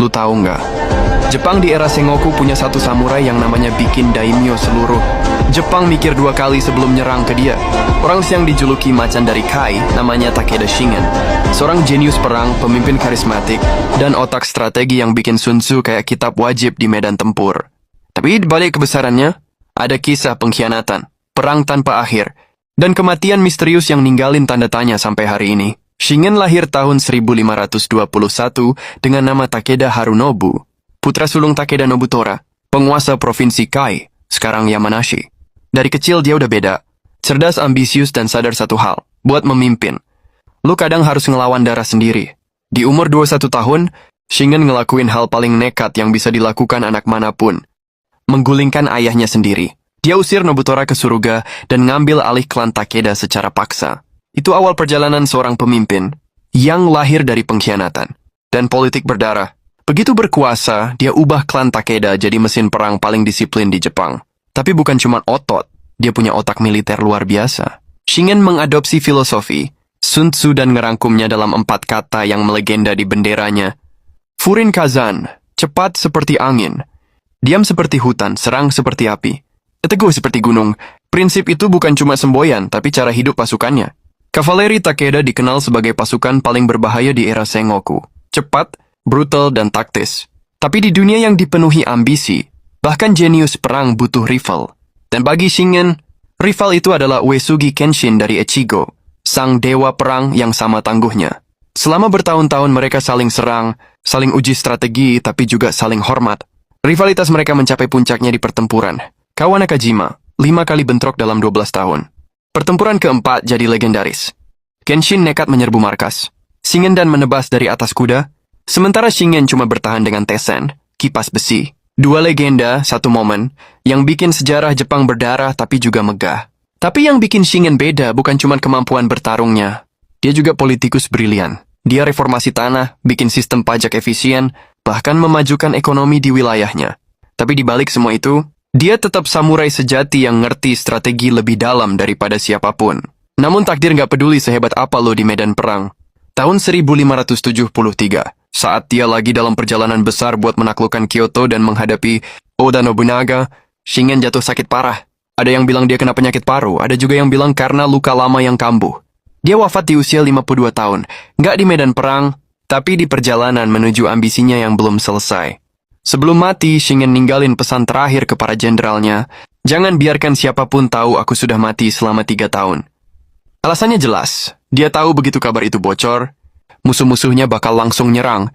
Lu tahu nggak? Jepang di era Sengoku punya satu samurai yang namanya bikin daimyo seluruh Jepang mikir dua kali sebelum nyerang ke dia. Orang yang dijuluki macan dari Kai namanya Takeda Shingen. Seorang jenius perang, pemimpin karismatik, dan otak strategi yang bikin Sun Tzu kayak kitab wajib di medan tempur. Tapi di balik kebesarannya, ada kisah pengkhianatan, perang tanpa akhir, dan kematian misterius yang ninggalin tanda tanya sampai hari ini. Shingen lahir tahun 1521 dengan nama Takeda Harunobu, putra sulung Takeda Nobutora, penguasa provinsi Kai, sekarang Yamanashi. Dari kecil dia udah beda, cerdas, ambisius, dan sadar satu hal, buat memimpin. Lu kadang harus ngelawan darah sendiri. Di umur 21 tahun, Shingen ngelakuin hal paling nekat yang bisa dilakukan anak manapun. Menggulingkan ayahnya sendiri. Dia usir Nobutora ke surga dan ngambil alih klan Takeda secara paksa. Itu awal perjalanan seorang pemimpin yang lahir dari pengkhianatan dan politik berdarah. Begitu berkuasa, dia ubah klan Takeda jadi mesin perang paling disiplin di Jepang. Tapi bukan cuma otot, dia punya otak militer luar biasa. Shingen mengadopsi filosofi Sun Tzu dan ngerangkumnya dalam 4 kata yang melegenda di benderanya. Furin Kazan, cepat seperti angin, diam seperti hutan, serang seperti api, teguh seperti gunung. Prinsip itu bukan cuma semboyan, tapi cara hidup pasukannya. Kavaleri Takeda dikenal sebagai pasukan paling berbahaya di era Sengoku. Cepat, brutal, dan taktis. Tapi di dunia yang dipenuhi ambisi, bahkan jenius perang butuh rival. Dan bagi Shingen, rival itu adalah Uesugi Kenshin dari Echigo, sang dewa perang yang sama tangguhnya. Selama bertahun-tahun mereka saling serang, saling uji strategi, tapi juga saling hormat. Rivalitas mereka mencapai puncaknya di pertempuran Kawanakajima, 5 kali bentrok dalam 12 tahun. Pertempuran keempat jadi legendaris. Kenshin nekat menyerbu markas Shingen dan menebas dari atas kuda, sementara Shingen cuma bertahan dengan tesen, kipas besi. 2 legenda, 1 momen, yang bikin sejarah Jepang berdarah tapi juga megah. Tapi yang bikin Shingen beda bukan cuma kemampuan bertarungnya. Dia juga politikus brilian. Dia reformasi tanah, bikin sistem pajak efisien, bahkan memajukan ekonomi di wilayahnya. Tapi di balik semua itu, dia tetap samurai sejati yang ngerti strategi lebih dalam daripada siapapun. Namun takdir nggak peduli sehebat apa lo di medan perang. Tahun 1573, saat dia lagi dalam perjalanan besar buat menaklukkan Kyoto dan menghadapi Oda Nobunaga, Shingen jatuh sakit parah. Ada yang bilang dia kena penyakit paru, ada juga yang bilang karena luka lama yang kambuh. Dia wafat di usia 52 tahun, nggak di medan perang, tapi di perjalanan menuju ambisinya yang belum selesai. Sebelum mati, Shingen ninggalin pesan terakhir ke para jenderalnya, jangan biarkan siapapun tahu aku sudah mati selama 3 tahun. Alasannya jelas, dia tahu begitu kabar itu bocor, musuh-musuhnya bakal langsung nyerang